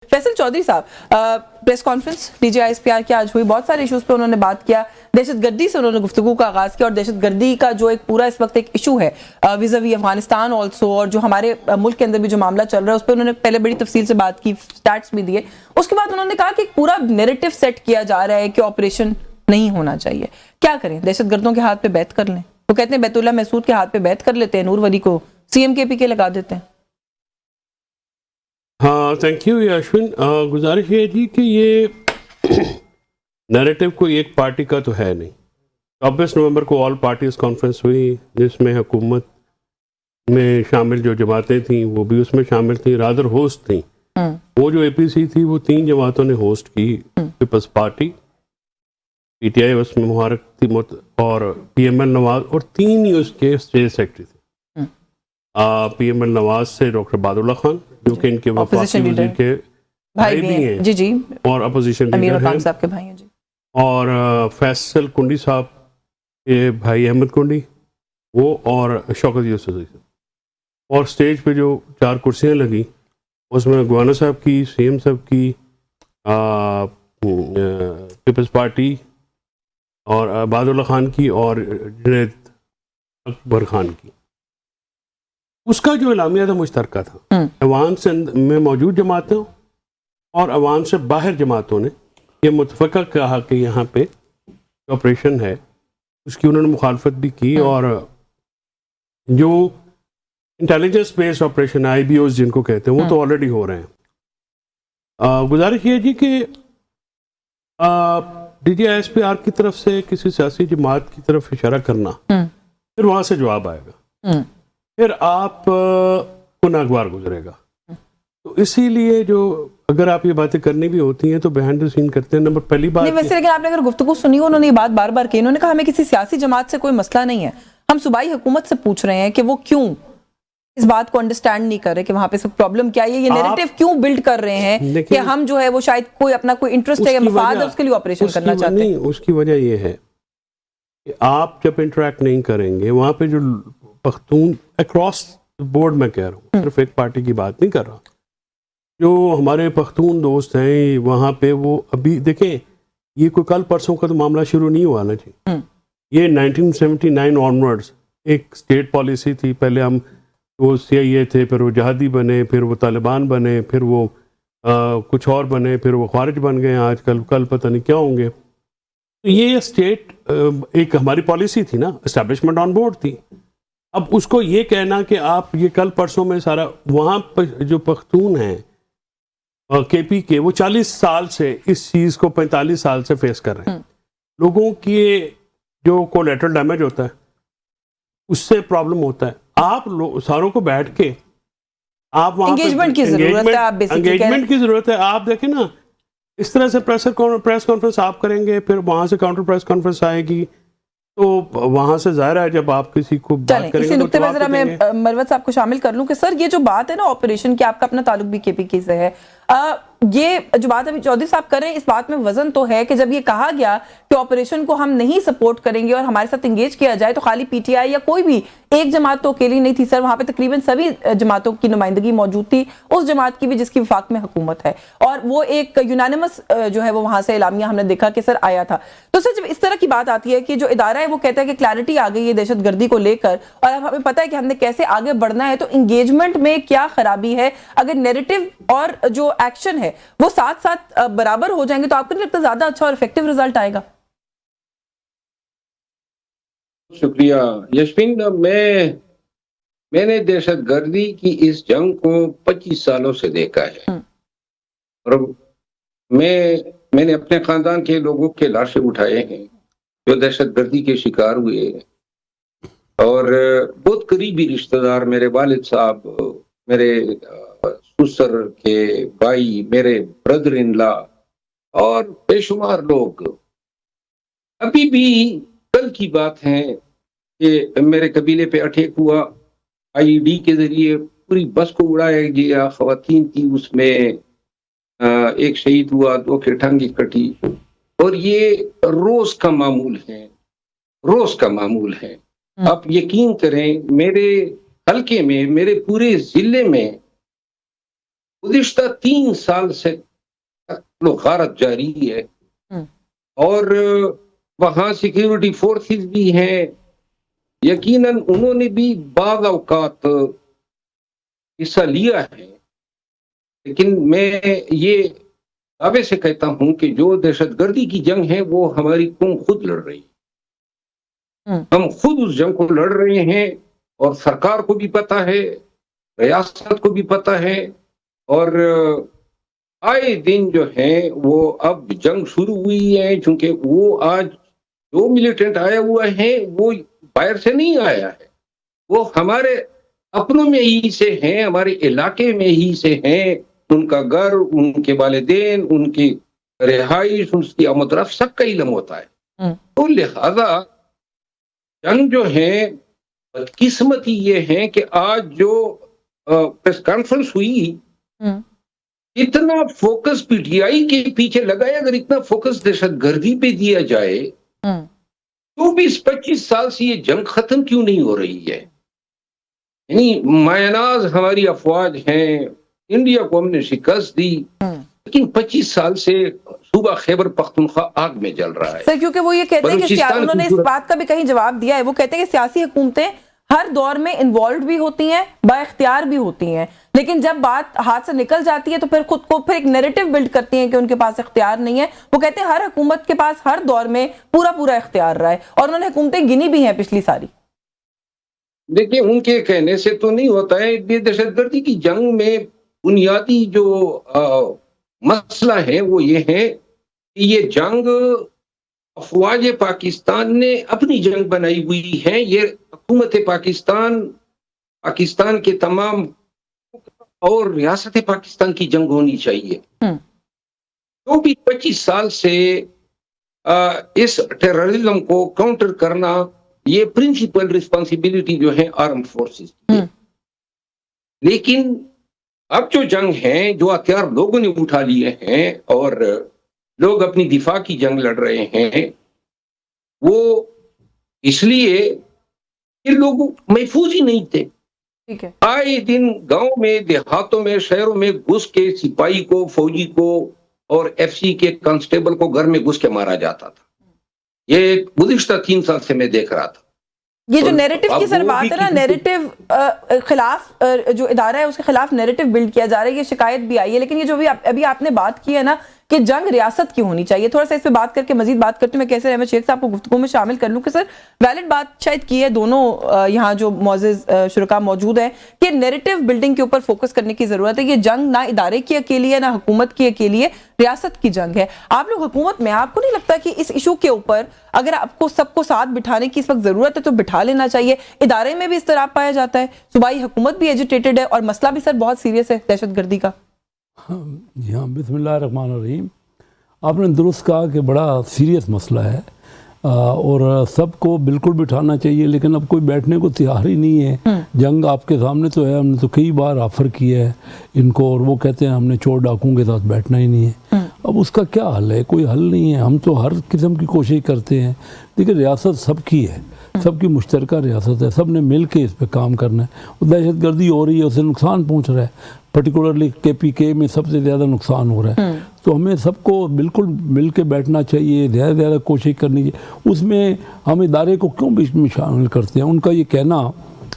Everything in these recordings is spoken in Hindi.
फैसल चौधरी साहब, प्रेस कॉन्फ्रेंस DGISPR की आज हुई, बहुत सारे इश्यूज पे उन्होंने बात किया, दहशतगर्दी से उन्होंने गुफ्तगू का आगाज किया और दहशतगर्दी का जो एक पूरा इस वक्त एक इशू है विज़ावी अफगानिस्तान ऑल्सो, और जो हमारे मुल्क के अंदर भी जो मामला चल रहा है उस पर उन्होंने पहले बड़ी तफसील से बात की, स्टैट्स भी दिए। उसके बाद उन्होंने कहा कि पूरा नैरेटिव सेट किया जा रहा है कि ऑपरेशन नहीं होना चाहिए। क्या करें, दहशतगर्दों के हाथ पे बैत कर लें? वो कहते हैं बैतुल्ला महसूद के हाथ पे बैत कर लेते हैं, नूर वली को CM KP के लगा देते हैं। हाँ, थैंक यू अश्विन। गुजारिश ये जी कि ये नैरेटिव कोई एक पार्टी का तो है नहीं। 24 नवंबर को ऑल पार्टीज कॉन्फ्रेंस हुई जिसमें हुकूमत में शामिल जो जमातें थी वो भी उसमें शामिल थी, रादर होस्ट थी। वो जो APC थी वो 3 जमातों ने होस्ट की, पीपल्स पार्टी, PTI उसमें मुबारक थी और PML नवाज, और 3 ही उसके स्टेट सेक्रेटरी थे। PML नवाज से डॉक्टर बादुल्ला खान जो कि इनके वफाकी वजीर के भाई भी हैं जी और अपोजिशन लीडर हैं साहब के भाई हैं जी, और फैसल कुंडी साहब के भाई अहमद कुंडी वो, और शौकत यूसुफ। और स्टेज पे जो 4 कुर्सियां लगी उसमें गवर्नर साहब की, CM साहब की, पीपल्स पार्टी और बादुल्ला खान की और जुनैद अकबर खान की। उसका जो एलामिया था मुश्तरका था। अवान से में मौजूद जमातों और अवान से बाहर जमातों ने यह मुतफ़क़ा कहा कि यहाँ पे ऑपरेशन है, उसकी उन्होंने मुखालफत भी की। और जो इंटेलिजेंस बेस्ड ऑपरेशन IBOs जिनको कहते हैं वो तो ऑलरेडी हो रहे हैं। गुजारिश ये जी कि DGISPR की तरफ से किसी सियासी जमात की तरफ इशारा करना, फिर वहाँ से जवाब आएगा, फिर आप को नागवार गुजरेगा। तो इसीलिए जो अगर आप ये बातें करनी भी होती हैं तो बिहाइंड द सीन करते हैं। नंबर पहली बात नहीं, वैसे लेकिन आपने अगर गुफ्तगू सुनी हो, उन्होंने ये बात बार बार की, उन्होंने कहा हमें किसी सियासी जमात से कोई मसला नहीं है, हम सूबाई हुकूमत से पूछ रहे हैं कि वो क्यों इस बात को अंडरस्टैंड नहीं कर रहे कि वहां पे सब प्रॉब्लम क्या है, ये नैरेटिव क्यों बिल्ड कर रहे हैं कि हम जो है वो शायद कोई अपना कोई इंटरेस्ट है या मफाद है उसके लिए ऑपरेशन करना चाहते हैं। उसकी वजह ये है कि आप जब इंटरेक्ट नहीं करेंगे वहां पे जो पख्तून अक्रॉस बोर्ड में कह रहा हूँ, सिर्फ एक पार्टी की बात नहीं कर रहा, जो हमारे पख्तून दोस्त हैं वहाँ पे वो अभी देखें, ये कोई कल परसों का तो मामला शुरू नहीं हुआ ना जी। ये 1979 ऑनवर्ड्स एक स्टेट पॉलिसी थी। पहले हम वो CIA थे, फिर वो जहादी बने, फिर वो तालिबान बने, फिर वो कुछ और बने, फिर वो ख्वारिज बन गए आजकल, कल पता नहीं क्या होंगे। तो ये स्टेट एक हमारी पॉलिसी थी ना, एस्टैब्लिशमेंट ऑन बोर्ड थी। अब उसको ये कहना कि आप ये कल परसों में सारा, वहाँ पर जो पख्तून हैं KP के, वो 40 साल से इस चीज़ को 45 साल से फेस कर रहे हैं। लोगों की जो कोलैटरल डैमेज होता है उससे प्रॉब्लम होता है। आप सारों को बैठ के आप वहाँ एंगेजमेंट की जरूरत है, आप एंगेजमेंट की जरूरत है। आप देखें ना, इस तरह से प्रेस कॉन्फ्रेंस आप करेंगे, फिर वहाँ से काउंटर प्रेस कॉन्फ्रेंस आएगी, तो वहां से जाहिर है जब आप किसी को बात करेंगे नुक्ते पे जरा मैं मरवत साहब को शामिल कर लूं कि सर ये जो बात है ना ऑपरेशन की, आपका अपना ताल्लुक भी KP से है, ये जो बात अभी चौधरी साहब कर रहे हैं इस बात में वजन तो है कि जब ये कहा गया कि ऑपरेशन को हम नहीं सपोर्ट करेंगे और हमारे साथ एंगेज किया जाए, तो खाली PTI या कोई भी एक जमात तो अकेली नहीं थी सर, वहां पे तकरीबन सभी जमातों की नुमाइंदगी मौजूद थी, उस जमात की भी जिसकी वफाक में हुकूमत है, और वो एक यूनानिमस जो है वो वहां से एलामिया हमने देखा कि सर आया था। तो सर जब इस तरह की बात आती है कि जो इदारा है वो कहता है कि क्लैरिटी आ गई है दहशतगर्दी को लेकर और अब हमें पता है कि हमने कैसे आगे बढ़ना है, तो इंगेजमेंट में क्या खराबी है? अगर नैरेटिव और जो एक्शन है वो साथ साथ बराबर हो जाएंगे तो आपको नहीं लगता ज्यादा अच्छा और इफेक्टिव रिजल्ट आएगा? शुक्रिया यशविन। मैंने दहशतगर्दी की इस जंग को 25 सालों से देखा है और मैंने अपने खानदान के लोगों के लाशें उठाए हैं जो दहशतगर्दी के शिकार हुए हैं, और बहुत करीबी रिश्तेदार, मेरे वालिद साहब, मेरे ससुर के भाई, मेरे ब्रदर इन लॉ और बेशुमार लोग अभी भी कल की बात है कि मेरे कबीले पे अटैक हुआ, IED के जरिए पूरी बस को उड़ाया गया, खवातीन थी उसमें, एक शहीद हुआ, 2 की टांगे कटी, और ये रोज का मामूल है, रोज का मामूल है। आप यकीन करें मेरे हल्के में, मेरे पूरे जिले में गुज़िश्ता 3 साल से गारत जारी है और वहाँ सिक्योरिटी फोर्सेस भी हैं। यकीनन उन्होंने भी बाज़ औक़ात हिस्सा लिया है, लेकिन मैं ये दावे से कहता हूं कि जो दहशतगर्दी की जंग है वो हमारी कौम खुद लड़ रही है। हम खुद उस जंग को लड़ रहे हैं और सरकार को भी पता है, रियासत को भी पता है और आए दिन जो है वो अब जंग शुरू हुई है, क्योंकि वो आज जो मिलिटेंट आया हुआ है वो बाहर से नहीं आया है, वो हमारे अपनों में ही से हैं, हमारे इलाके में ही से हैं। उनका घर, उनके वालिदैन, उनकी रिहाइश, उनकी आमद-रफ्त सबका इल्म होता है। तो लिहाजा जंग जो है, बदकिस्मती ये है कि आज जो प्रेस कॉन्फ्रेंस हुई, इतना फोकस पीटीआई के पीछे लगाए, अगर इतना फोकस दहशतगर्दी पे दिया जाए तो 20-25 साल से ये जंग खत्म क्यों नहीं हो रही है? यानी मायनाज हमारी अफवाज हैं, इंडिया को हमने शिकस्त दी, लेकिन 25 साल से सूबा खैबर पख्तूनख्वा आग में जल रहा है। सर, क्योंकि वो ये कहते हैं कि उन्होंने इस बात का भी कहीं जवाब दिया है, वो कहते हैं कि सियासी हुकूमतें हर दौर में इन्वॉल्व भी होती हैं, बाइख्तियार भी होती हैं, लेकिन जब बात हाथ से निकल जाती है तो फिर खुद को फिर एक नैरेटिव बिल्ड करती हैं कि उनके पास इख्तियार नहीं है। वो कहते हैं हर हुकूमत के पास हर दौर में पूरा इख्तियार रहा है, और उन्होंने हुकूमतें गिनी भी हैं पिछली सारी। देखिए, उनके कहने से तो नहीं होता है। दहशतगर्दी की जंग में बुनियादी जो मसला है वो ये है कि ये जंग अफवाज पाकिस्तान ने अपनी जंग बनाई हुई है। ये हुकूमत पाकिस्तान के तमाम और रियासत पाकिस्तान की जंग होनी चाहिए। तो भी 25 साल से इस टेररिज्म को काउंटर करना ये प्रिंसिपल रिस्पांसिबिलिटी जो है आर्म फोर्सेस की है। लेकिन अब जो जंग है, जो हथियार लोगों ने उठा लिए हैं और लोग अपनी दिफा की जंग लड़ रहे हैं, वो इसलिए कि लोग महफूज ही नहीं थे। ठीक है। आए दिन गांव में, देहातों में, शहरों में घुस के सिपाही को, फौजी को और एफसी के कांस्टेबल को घर में घुस के मारा जाता था। ये गुज़िश्ता 3 साल से मैं देख रहा था। ये जो नैरेटिव की सर बात है ना, नैरेटिव खिलाफ जो इदारा है उसके खिलाफ नैरेटिव बिल्ड किया जा रहा है, ये शिकायत भी आई है। लेकिन ये जो भी अभी आपने बात की है ना कि जंग रियासत की होनी चाहिए, थोड़ा सा इस पे बात करके मजीद बात करते हैं। मैं कैसे अहमद शेख साहब को गुफ्तगू में शामिल कर लूं कि सर वैलिड बात शायद की है दोनों यहाँ जो मौजूद शुरका मौजूद है कि नैरेटिव बिल्डिंग के ऊपर फोकस करने की जरूरत है। ये जंग ना इदारे की अकेली है, ना हुकूमत की अकेली है, रियासत की जंग है। आप लोग हुकूमत में, आपको नहीं लगता कि इस इशू के ऊपर अगर आपको सबको साथ बिठाने की इस वक्त जरूरत है तो बिठा लेना चाहिए? इदारे में भी इस तरह पाया जाता है, सूबाई हुकूमत भी एजिटेटेड है और मसला भी सर बहुत सीरियस है दहशतगर्दी का। जी हाँ, बिस्मिल्लाहिर्रहमानिर्रहीम। आपने दुरुस्त कहा कि बड़ा सीरियस मसला है और सबको बिल्कुल बिठाना चाहिए, लेकिन अब कोई बैठने को तैयार ही नहीं है। जंग आपके सामने तो है, हमने तो कई बार ऑफ़र किया है इनको और वो कहते हैं हमने चोर डाकुओं के साथ बैठना ही नहीं है। अब उसका क्या हल है? कोई हल नहीं है। हम तो हर किस्म की कोशिश करते हैं। देखिए, रियासत सबकी है, सबकी मुश्तरका रियासत है, सब ने मिल के इस पर काम करना है। और दहशतगर्दी हो रही है, उससे नुकसान पहुँच रहा है, पर्टिकुलरली KPK में सबसे ज़्यादा नुकसान हो रहा है। तो हमें सबको बिल्कुल मिल के बैठना चाहिए, ज़्यादा से ज़्यादा कोशिश करनी चाहिए। उसमें हम इदारे को क्यों बीच में शामिल करते हैं? उनका ये कहना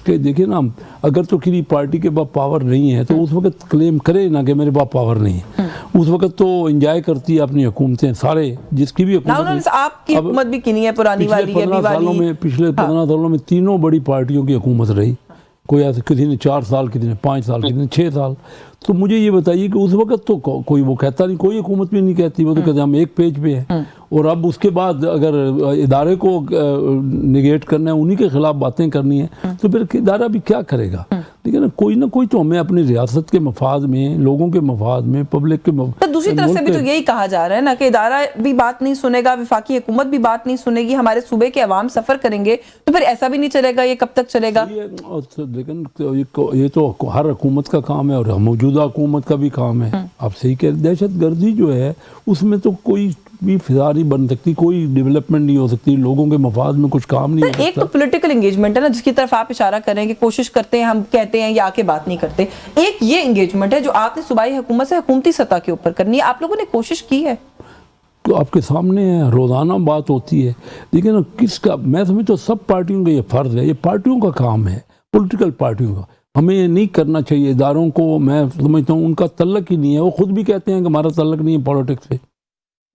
कि देखिए ना, अगर तो किसी पार्टी के पास पावर नहीं है तो उस वक्त क्लेम करे ना कि मेरे पास पावर नहीं है। उस वक्त तो एंजॉय करती है अपनी हुकूमतें, सारे जिसकी भी हुकूमत। आपकी हुकूमत भी किनी है, पुरानी वाली, पिछले 15 सालों में तीनों बड़ी पार्टियों की हुकूमत रही। कोई ऐसे, किसी ने 4 साल, किसी ने 5 साल, किसी ने 6 साल। तो मुझे ये बताइए कि उस वक्त तो कोई वो कहता नहीं, कोई हुकूमत भी नहीं कहती, वो तो कहते हम एक पेज पे हैं। और अब उसके बाद अगर इदारे को निगेट करना है, उन्हीं के खिलाफ बातें करनी है, तो फिर इदारा भी क्या करेगा? ठीक है ना कोई तो हमें अपनी रियासत के मफाद में, लोगों के मफाद में, पब्लिक के तो दूसरी तरफ से भी तो यही कहा जा रहा है ना कि इदारा भी बात नहीं सुनेगा, विफाकी हुकूमत भी बात नहीं सुनेगी, हमारे सूबे के अवाम सफर करेंगे, तो फिर ऐसा भी नहीं चलेगा। ये कब तक चलेगा? लेकिन ये तो हर हुकूमत का काम है और मौजूदा हुकूमत का भी काम है। आप सही कह रहे। दहशत गर्दी जो है उसमें तो कोई भी फिजा नहीं बन सकती, कोई डेवलपमेंट नहीं हो सकती, लोगों के मफाद में कुछ काम नहीं हो एक तो सकता। पॉलिटिकल एंगेजमेंट है ना, जिसकी तरफ आप इशारा कर रहे हैं कि कोशिश करते हैं, हम कहते हैं या आके बात नहीं करते। एक ये एंगेजमेंट है जो आपने सूबाई हुकूमत से हुकूमती सतह के ऊपर करनी है, आप लोगों ने कोशिश की है? तो आपके सामने है, रोज़ाना बात होती है, लेकिन किसका, मैं समझता हूँ सब पार्टियों का ये फ़र्ज़ है, ये पार्टियों का काम है, पॉलिटिकल पार्टियों का। हमें ये नहीं करना चाहिए, इदारों को मैं समझता हूँ उनका तल्लक ही नहीं है, वो खुद भी कहते हैं कि हमारा तल्लक नहीं है पॉलिटिक्स से,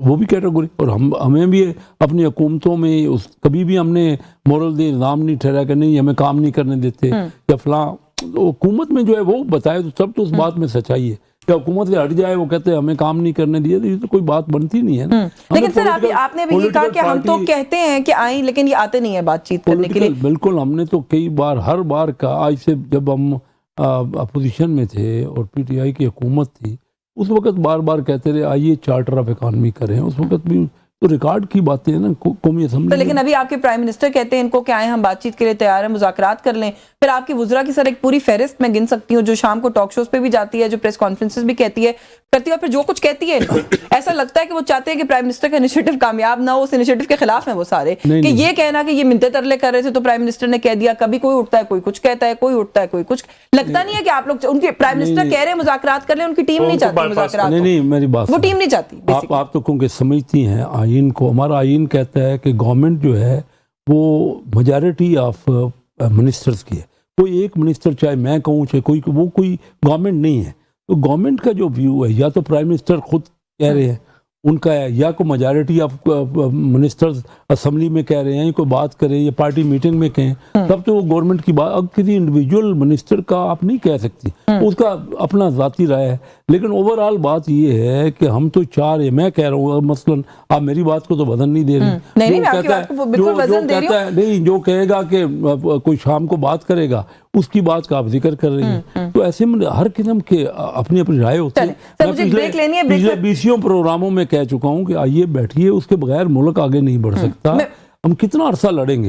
वो भी कैटेगरी। और हमें भी अपनी हुकूमतों में कभी भी हमने मोरल दे इल्ज़ाम नहीं ठहराया कि नहीं हमें काम नहीं करने देते या फलां। तो हुकूमत में जो है वो बताए तो सब, तो उस बात में सच्चाई है कि हुकूमत से हट जाए, वो कहते हैं हमें काम नहीं करने दिए, तो ये तो कोई बात बनती नहीं है ना। लेकिन सर आपने अभी ये कहा कि हम तो कहते हैं कि आए, लेकिन ये आते नहीं है बातचीत करने के लिए। बिल्कुल, हमने तो कई बार, हर बार का, आज से जब हम अपोजिशन में थे और पीटीआई की हुकूमत थी, उस वक्त बार बार कहते रहे आइए चार्टर ऑफ इकॉनमी करें, उस वक्त भी तो रिकॉर्ड की बातें हैं ना कौमी असम्बली। तो लेकिन अभी आपके प्राइम मिनिस्टर कहते हैं इनको कि आए हम बातचीत के लिए तैयार हैं, मुज़ाकरात कर लें। फिर आपकी वुज़रा की सर एक पूरी फहरिस्त मैं गिन सकती हूँ जो शाम को टॉक शोज पे भी जाती है, जो प्रेस कॉन्फ्रेंसेस भी करती है, और फिर जो कुछ कहती है ऐसा लगता है कि वो चाहते हैं कि प्राइम मिनिस्टर का इनिशिएटिव कामयाब ना हो, उस इनिशिएटिव के खिलाफ हैं वो सारे। कि ये कहना कि ये मिन्नतें तरले कर रहे थे तो प्राइम मिनिस्टर ने कह दिया, कभी कोई उठता है कोई कुछ कहता है, कोई उठता है कोई कुछ। लगता नहीं है कि आप लोग, उनके प्राइम मिनिस्टर कह रहे हैं मुज़ाकरात कर लें, उनकी टीम नहीं चाहती मुज़ाकरात? नहीं, मेरी बात, वो टीम नहीं चाहती। आप तो क्योंकि समझती हैं आइन को, हमारा आइन कहता है कि गवर्नमेंट जो है वो मेजॉरिटी ऑफ मिनिस्टर्स की है। कोई एक मिनिस्टर, चाहे मैं कहूँ चाहे कोई, वो कोई गवर्नमेंट नहीं है। तो गवर्नमेंट का जो व्यू है, या तो प्राइम मिनिस्टर खुद कह रहे हैं उनका है, या कोई मेजॉरिटी ऑफ मिनिस्टर्स असेंबली में कह रहे हैं, कोई बात करें या पार्टी मीटिंग में कहें, तब तो वो गवर्नमेंट की बात। अब किसी इंडिविजुअल मिनिस्टर का आप नहीं कह सकती, उसका अपना ज़ाती राय है। लेकिन ओवरऑल बात ये है कि हम तो चार है, मैं कह रहा हूँ मसलन, आप मेरी बात को तो वजन नहीं दे रही। नहीं, मैं आपकी बात को बिल्कुल वजन दे रही हूं। नहीं, जो कहेगा कि कोई शाम को बात करेगा, उसकी बात का आप जिक्र कर रही हैं। तो ऐसे में हर किस्म के अपनी अपनी राय होती है। मैं पिछले 20 प्रोग्रामों में कह चुका हूँ कि आइए बैठिए, उसके बगैर मुल्क आगे नहीं बढ़ सकता। हम कितना अरसा लड़ेंगे,